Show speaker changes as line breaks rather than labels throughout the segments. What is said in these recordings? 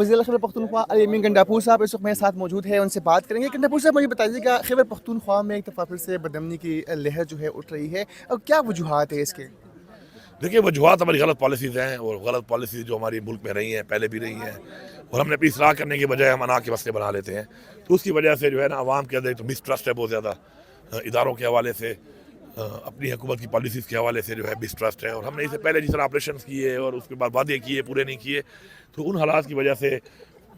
वज़ीर खैबर पख्तूनख्वा अली अमीन गंडापुर साहब इस वक्त मेरे साथ मौजूद है, उनसे बात करेंगे। गंडापुर साहब, मुझे बताइएगा, खैबर पख्तूनख्वा में एक दफ़ा फिर से बदअमनी की लहर जो है उठ रही है, और क्या वजूहात है इसके?
देखिए, वजूहात हमारी गलत पॉलिसीज़ हैं, और गलत पॉलिसीज़ जो हमारी मुल्क में रही हैं, पहले भी रही हैं, और हमने अपनी इस्लाह करने की बजाय हम अना के मसले बना लेते हैं। तो उसकी वजह से जो है ना, आवाम के अंदर तो मिसट्रस्ट है बहुत ज़्यादा, इदारों के हवाले से, अपनी हुकूमत की पॉलिसीज़ के हवाले से जो है मिसट्रस्ट है। और हमने इससे पहले जिस तरह ऑपरेशन किए और उसके बाद वादे किए, पूरे नहीं किए, तो उन हालात की वजह से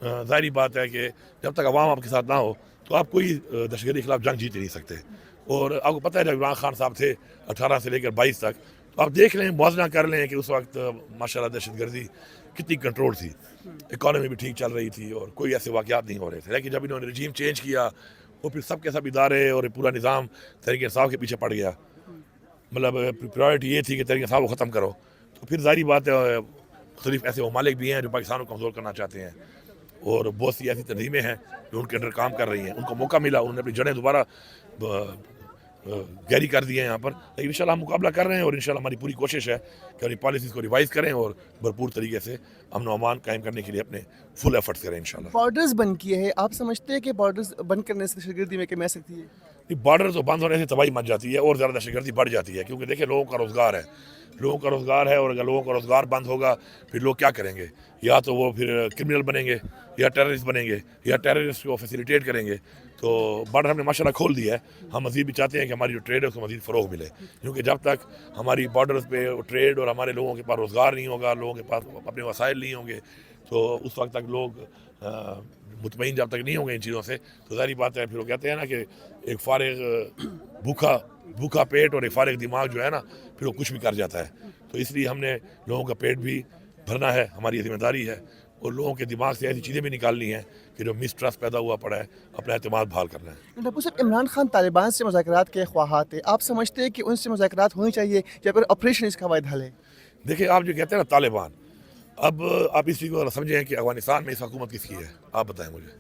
ज़ाहिर बात है कि जब तक अवाम आपके साथ ना हो तो आप कोई दहशतगर्दी के खिलाफ जंग जीत नहीं सकते। और आपको पता है, जब इमरान खान साहब थे 18 से लेकर 22 तक, तो आप देख लें, मुआवजा कर लें कि उस वक्त माशाल्लाह दहशतगर्दी कितनी कंट्रोल थी, इकॉनमी भी ठीक चल रही थी और कोई ऐसे वाक़यात नहीं हो रहे थे। लेकिन जब इन्होंने रजीम चेंज किया, वो फिर सब के सब इदारे और पूरा निज़ाम तहरीक इंसाफ के पीछे पड़ गया। मतलब प्रायोरिटी ये थी कि तहरीक इंसाफ को ख़त्म करो। तो फिर ज़ाहिर बात है, मुख्तलिफ ऐसे ममालिक भी हैं जो पाकिस्तान को कमज़ोर करना चाहते हैं, और बहुत सी ऐसी तंजीमें हैं जो उनके अंडर काम कर रही हैं। उनको मौका मिला, उन्होंने अपनी जड़ें दोबारा गहरी कर दी है यहाँ पर। लेकिन इंशाल्लाह हम मुकाबला कर रहे हैं, और इंशाल्लाह हमारी पूरी कोशिश है कि अपनी पॉलिसीज़ को रिवाइज़ करें और भरपूर तरीके से अमन व अमान कायम करने के लिए अपने फुल एफर्ट्स करें इंशाल्लाह।
बॉर्डर्स बंद किए हैं, आप समझते हैं कि बॉर्डर्स बंद करने से दहशतगर्दी में कमी आ सकती है?
बॉर्डर तो बंद होने से तबाही मच जाती है और ज़्यादा दहशतगर्दी बढ़ जाती है, क्योंकि देखिए, लोगों का रोज़गार है, लोगों का रोज़गार है, और अगर लोगों का रोज़गार बंद होगा फिर लोग क्या करेंगे? या तो वो फिर क्रिमिनल बनेंगे, या टेररिस्ट बनेंगे, या टेररिस्ट को फैसिलिटेट करेंगे। तो बॉर्डर हमने माशाल्लाह खोल दिया है। हम मज़ीद भी चाहते हैं कि हमारी जो ट्रेड है उसको मज़ीद फ़रोग़ मिले, क्योंकि जब तक हमारी बॉर्डर्स पे ट्रेड और हमारे लोगों के पास रोज़गार नहीं होगा, लोगों के पास अपने वसाइल नहीं होंगे, तो उस वक्त तक लोग मुतमईन जब तक नहीं होंगे इन चीज़ों से, तो ज़ाहिर बात है, फिर वो कहते हैं ना कि एक फारिग भूखा पेट और एक फारिग दिमाग जो है ना, फिर वो कुछ भी कर जाता है। तो इसलिए हमने लोगों का पेट भी भरना है, हमारी जिम्मेदारी है, और लोगों के दिमाग से ऐसी चीज़ें भी निकालनी है कि जो मिसट्रस्ट पैदा हुआ पड़ा है, अपना एतमाद बहाल करना है।
गंडापुर साहब, इमरान खान तालिबान से मुज़ाकरात के ख्वाहात है, आप समझते हैं कि उनसे मुज़ाकरात होनी चाहिए या फिर ऑपरेशन इसका वाहिद हल है?
देखिए, आप जो कहते हैं ना तालिबान, अब आप इस चीज़ को समझें कि अफगानिस्तान में इस हुकूमत किसकी है? आप बताएं मुझे,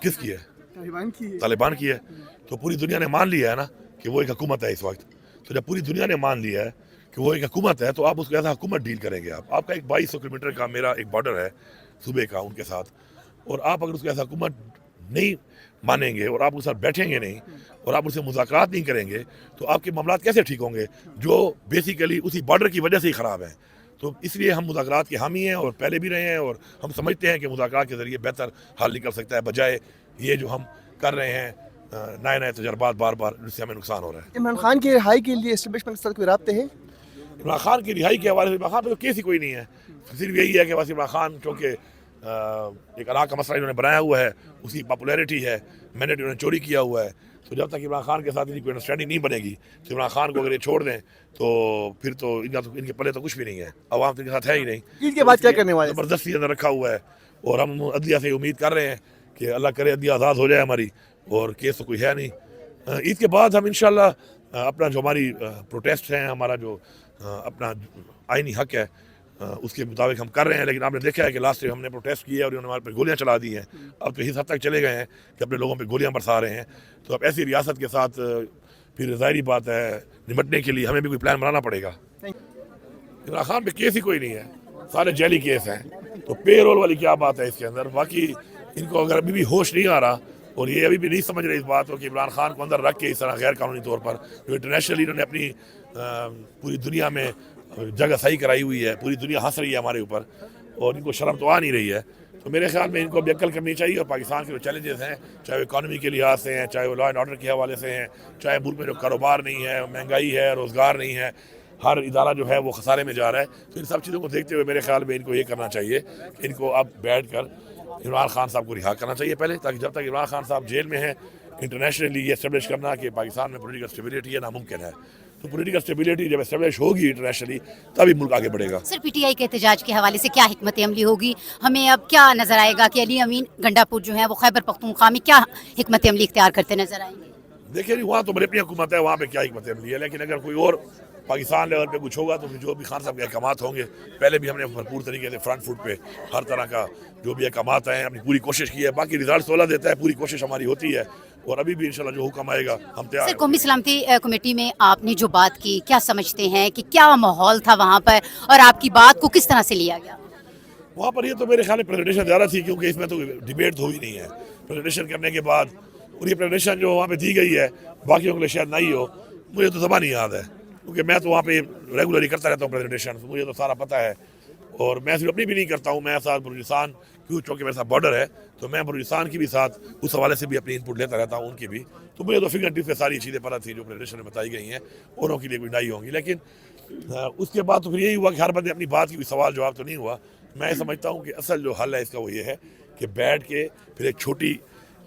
किसकी है? तालिबान की है। तो पूरी दुनिया ने मान लिया है ना कि वो एक हुकूमत है इस वक्त। तो जब पूरी दुनिया ने मान लिया है कि वो एक हुकूमत है, तो आप उसको ऐसा हुकूमत डील करेंगे। आपका एक 2200 किलोमीटर का मेरा एक बॉर्डर है सूबे का उनके साथ, और आप अगर उसको ऐसा हुकूमत नहीं मानेंगे और आप उसके साथ बैठेंगे नहीं और आप उससे मुज़ाकरात नहीं करेंगे, तो आपके मामलात कैसे ठीक होंगे, जो बेसिकली उसी बॉर्डर की वजह से ही ख़राब हैं। तो इसलिए हम मुज़ाकरात के हामी हैं, और पहले भी रहे हैं, और हम समझते हैं कि मुज़ाकरात के ज़रिए बेहतर हल निकल सकता है, बजाय ये जो हम कर रहे हैं नए तजर्बात बार बार, जिससे हमें नुकसान हो रहा है।
इमरान खान की रिहाई के लिए एस्टेब्लिशमेंट के साथ कोई राब्ते है?
इमरान खान की रिहाई के हवाले से इमरान खान पर तो केस ही कोई नहीं है। सिर्फ यही है कि बस इमरान खान चूँकि एक अना का मसला इन्होंने बनाया हुआ है, उसकी पॉपुलैरिटी है, मैंडेट इन्होंने चोरी किया हुआ है, तो जब तक इमरान खान के साथ इनकी कोई अंडरस्टैंडिंग नहीं बनेगी, तो इमरान खान को अगर ये छोड़ दें तो फिर तो इनके पल्ले तो कुछ भी नहीं है, अवाम तो इनके साथ है ही नहीं।
ईद के बाद क्या करने वाले?
ज़बरदस्ती अंदर रखा हुआ है, और हम अदलिया से उम्मीद कर रहे हैं कि अल्लाह करे अदलिया आज़ाद हो जाए हमारी, और केस तो कोई है नहीं। ईद के बाद हम इंशाल्लाह अपना जो हमारी प्रोटेस्ट हैं, हमारा जो अपना आइनी हक है, उसके मुताबिक हम कर रहे हैं। लेकिन आपने देखा है कि लास्ट टाइम हमने प्रोटेस्ट किया और उन्होंने हमारे पर गोलियां चला दी हैं। अब तो इस हद तक चले गए हैं कि अपने लोगों पे गोलियां बरसा रहे हैं। तो अब ऐसी रियासत के साथ फिर ज़ाहिर बात है, निपटने के लिए हमें भी कोई प्लान बनाना पड़ेगा। इमरान खान पे केस ही कोई नहीं है, सारे जेली केस हैं, तो पे रोल वाली क्या बात है इसके अंदर? बाकी इनको अगर अभी भी होश नहीं आ रहा, और ये अभी भी नहीं समझ रहे इस बात को कि इमरान खान को अंदर रख के इस तरह गैर कानूनी तौर पर, जो इंटरनेशनली इन्होंने अपनी पूरी दुनिया में जगह सही कराई हुई है, पूरी दुनिया हंस रही है हमारे ऊपर, और इनको शर्म तो आ नहीं रही है। तो मेरे ख्याल में इनको भी अक्ल करनी चाहिए, और पाकिस्तान के जो चैलेंजेस हैं, चाहे वो इकॉनमी के लिहाज से हैं, चाहे वो लॉ एंड ऑर्डर के हवाले से हैं, चाहे मुल्क में जो कारोबार नहीं है, महंगाई है, रोज़गार नहीं है, हर इदारा जो है वो खसारे में जा रहा है, तो इन सब चीज़ों को देखते हुए मेरे ख्याल में इनको ये करना चाहिए कि इनको अब बैठ कर इमरान खान साहब को रिहा करना चाहिए पहले, ताकि जब तक इमरान खान साहब जेल में हैं, इंटरनेशनली ये एस्टेब्लिश करना कि पाकिस्तान में पॉलिटिकल स्टेबिलिटी है नामुमकिन है। तो पॉलिटिकल स्टेबिलिटी जब एस्टेब्लिश होगी इंटरनेशनली, तभी मुल्क आगे बढ़ेगा।
सर, पीटीआई के एहतजाज के हवाले से क्या हिकमत अमली होगी? हमें अब क्या नज़र आएगा कि अली अमीन गंडापुर जो है वो खैबर पख्तूनख्वा में क्या हिकमत अमली इख्तियार करते नजर आएंगे?
देखिए, वहाँ तो बड़ी अपनी हुकूमत है, वहाँ पे क्या हिकमत अमली है, लेकिन अगर कोई और पाकिस्तान लेवल पे कुछ होगा तो फिर जो भी खान साहब के अहकामात होंगे, पहले भी हमने भरपूर तरीके से फ्रंट फुट पे हर तरह का जो भी अहकामात हैं अपनी पूरी कोशिश की है। बाकी रिजल्ट 16 देता है, पूरी कोशिश हमारी होती है, और अभी भी इंशाल्लाह जो हुक्म आएगा हम तैयार
सर,
हैं।
कौमी सलामती कमेटी में आपने जो बात की, क्या समझते हैं कि क्या माहौल था वहाँ पर, और आपकी बात को किस तरह से लिया गया?
वहाँ पर ये तो मेरे ख्याल में प्रेजेंटेशन ज़्यादा थी, क्योंकि इसमें तो डिबेट तो हुई नहीं है। प्रेजेंटेशन करने के बाद और ये प्रेजेंटेशन जो वहाँ पे दी गई है बाकियों के लिए शायद नहीं हो, मुझे तो ज़बान नहीं याद है, क्योंकि मैं तो वहाँ पे रेगुलरली करता रहता हूँ प्रेजेंटेशन, मुझे तो सारा पता है। और मैं सिर्फ अपनी भी नहीं करता हूँ, मैं साथ बलूचिस्तान, क्यों चूँकि मेरे साथ बॉर्डर है तो मैं बलूचिस्तान की भी साथ उस हवाले से भी अपनी इनपुट लेता रहता हूँ, उनकी भी। तो मुझे तो फिंगर टिप से सारी चीज़ें पता थी जो प्रेजेंटेशन में बताई गई हैं, औरों के लिए भी नहीं होंगी। लेकिन उसके बाद तो फिर यही हुआ कि हर बंदे अपनी बात की कोई सवाल जवाब तो नहीं हुआ। मैं समझता हूँ कि असल जो हल है इसका वो ये है कि बैठ के फिर एक छोटी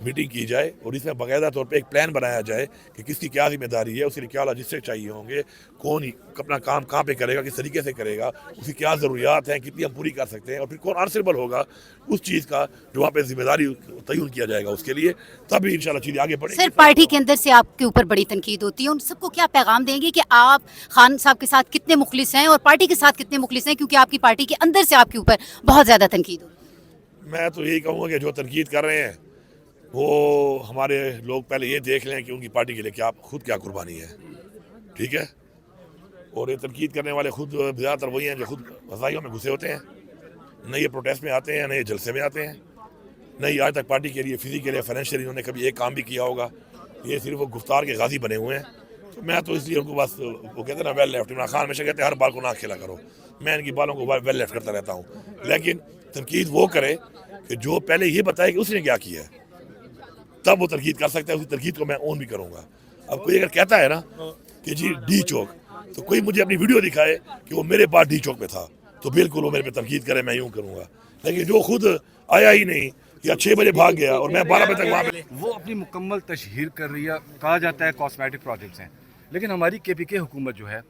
मीटिंग की जाए और इसमें बाकायदा तौर पे एक प्लान बनाया जाए कि किसकी क्या जिम्मेदारी है, उसके लिए क्या लॉजिस्टिक चाहिए होंगे, कौन अपना काम कहाँ पे करेगा, किस तरीके से करेगा, उसकी क्या ज़रूरियात हैं, कितनी हम पूरी कर सकते हैं, और फिर कौन आंसरेबल होगा उस चीज़ का जो वहाँ पे जिम्मेदारी तयन किया जाएगा उसके लिए, तभी इंशाल्लाह चीज़ें आगे बढ़ेंगी।
सर, पार्टी के अंदर से आपके ऊपर बड़ी तनकीद होती है, उन सबको क्या पैगाम देंगे कि आप खान साहब के साथ कितने मुखलिस हैं और पार्टी के साथ कितने मुखलिस हैं, क्योंकि आपकी पार्टी के अंदर से आपके ऊपर बहुत ज़्यादा तनकीद होती है।
मैं तो यही कहूँगा कि जो तनकीद कर रहे हैं वो हमारे लोग पहले ये देख लें कि उनकी पार्टी के लिए क्या खुद क्या कुर्बानी है, ठीक है। और ये तनकीद करने वाले खुद ज़्यादातर वही हैं जो खुद वसाइयों में घुसे होते हैं, न ये प्रोटेस्ट में आते हैं, न ये जलसे में आते हैं, न ही आज तक पार्टी के लिए फिजिकली या फाइनेंशियली इन्होंने कभी एक काम भी किया होगा। ये सिर्फ वो गुफ्तार के गाजी बने हुए हैं। तो मैं तो इसलिए उनको बस, वो कहते हैं ना वेल लेफ्ट, इमरान खान हमेशा कहते हैं हर बाल को ना खेला करो, मैं इनकी बालों को वेल लेफ्ट करता रहता हूँ। लेकिन तनकीद वो करे कि जो पहले ये बताए कि उसने क्या किया है, तब वो तनकीद कर सकता है। उसी तनकीद को मैं ओन भी करूँगा। अब कोई अगर कहता है ना कि जी डी चौक, तो कोई मुझे अपनी वीडियो दिखाए कि वो मेरे पास डी चौक पे था, तो बिल्कुल वो मेरे पे तनकीद करे, मैं यूँ करूँगा। लेकिन जो खुद आया ही नहीं या 6 बजे भाग गया और मैं 12 बजे तक वहाँ पे,
वो अपनी मुकम्मल तशहीर कर रही है। कहा जाता है कॉस्मेटिक प्रोजेक्ट्स हैं, लेकिन हमारी KPK हुकूमत जो है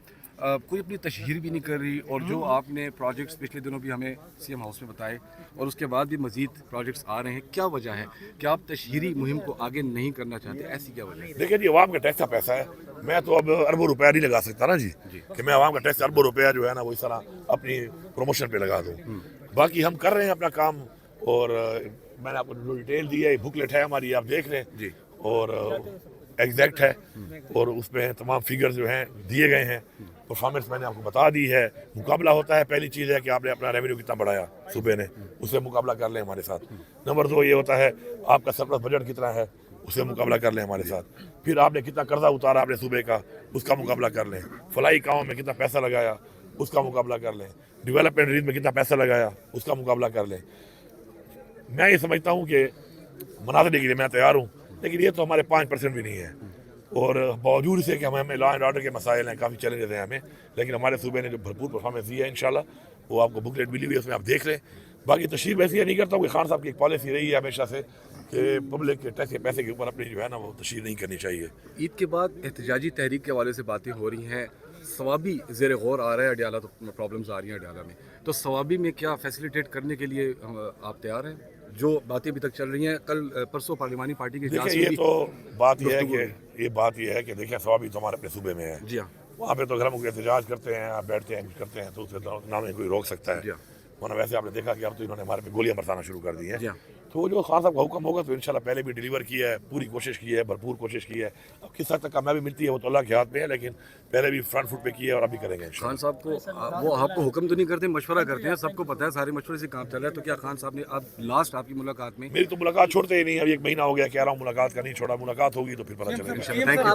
कोई अपनी तशहीर भी नहीं कर रही। और जो आपने प्रोजेक्ट्स पिछले दिनों भी हमें CM हाउस में बताए और उसके बाद भी मज़ीद प्रोजेक्ट्स आ रहे हैं, क्या वजह है कि आप तशहीरी मुहिम को आगे नहीं करना चाहते? ऐसी क्या वजह है?
देखिए जी, अवाम का टैक्स का पैसा है, मैं तो अब अरबों रुपया नहीं लगा सकता ना जी कि मैं अवाम का टैक्स अरबों रुपया जो है ना वो इस तरह अपनी प्रमोशन पे लगा दूँ। बाकी हम कर रहे हैं अपना काम, और मैंने आपको जो डिटेल दी है, बुकलेट है हमारी, आप देख लें जी, और एग्जैक्ट है, और उसमें तमाम फिगर्स जो हैं दिए गए हैं। परफॉर्मेंस मैंने आपको बता दी है। मुकाबला होता है, पहली चीज़ है कि आपने अपना रेवेन्यू कितना बढ़ाया सूबे ने, उससे मुकाबला कर लें हमारे साथ। नंबर 2 ये होता है आपका सरप्लस बजट कितना है, उससे मुकाबला कर लें हमारे साथ। फिर आपने कितना कर्जा उतारा अपने सूबे का, उसका मुकाबला कर लें। फलाई कामों में कितना पैसा लगाया, उसका मुकाबला कर लें। डेवलपमेंट रीज में कितना पैसा लगाया, उसका मुकाबला कर लें। मैं ये समझता हूँ कि मुनाज़रे के लिए मैं तैयार हूँ, लेकिन ये तो हमारे 5% भी नहीं है। और बावजूद इसे कि हमें लॉ एंड ऑर्डर के मसाइल हैं, काफ़ी चैलेंजेस हैं हमें, लेकिन हमारे सूबे ने जो भरपूर परफॉर्मेंस दी है इंशाल्लाह, वो आपको बुकलेट मिली हुई है, उसमें आप देख लें। बाकी तशरीफ वैसे ये नहीं करता हूँ कि खान साहब की एक पॉलिसी रही है हमेशा से कि पब्लिक के टैक्स के पैसे के ऊपर अपनी जो है ना वो तशरीफ नहीं करनी चाहिए।
ईद के बाद एहतजाजी तहरीक के हवाले से बातें हो रही हैं, सवाबी ज़ेर गौर आ रहा है अडियाला, तो प्रॉब्लम्स आ रही हैं अडियाला में, तो सवाबी में क्या फैसिलिटेट करने के लिए आप तैयार हैं? जो बातें अभी तक चल रही हैं, कल परसों पार्लिमानी पार्टी के इजलास में
ये
भी
तो बात यह है कि देखिए सवाबी तो हमारे अपने सूबे में है
जी हाँ,
वहाँ पे तो अगर हम कोई एहतजाज करते हैं, आप बैठते हैं, कुछ करते हैं, तो उससे ना में कोई रोक सकता है। वरना वैसे आपने देखा कि अब तो इन्होंने हमारे पे गोलियां बरसाना शुरू कर दी हैं। तो जो खान साहब का हुक्म होगा तो इंशाल्लाह पहले भी डिलीवर किया है, पूरी कोशिश की है, भरपूर कोशिश की है। अब किस हद तक कामयाबी मिलती है वो तो अल्लाह के हाथ में है, लेकिन पहले भी फ्रंट फुट पे किया है और अभी करेंगे।
खान साहब को वो आपको हुक्म तो नहीं करते, मशवरा करते हैं, सबको पता है, सारे मशवरे से काम चल रहा है। तो क्या खान साहब ने अब लास्ट आपकी मुलाकात में?
मेरी तो मुलाकात छोड़ते ही नहीं, अब 1 महीना हो गया, कह रहा हूँ मुलाकात का नहीं छोड़ा, मुलाकात होगी तो फिर पता चलेगा।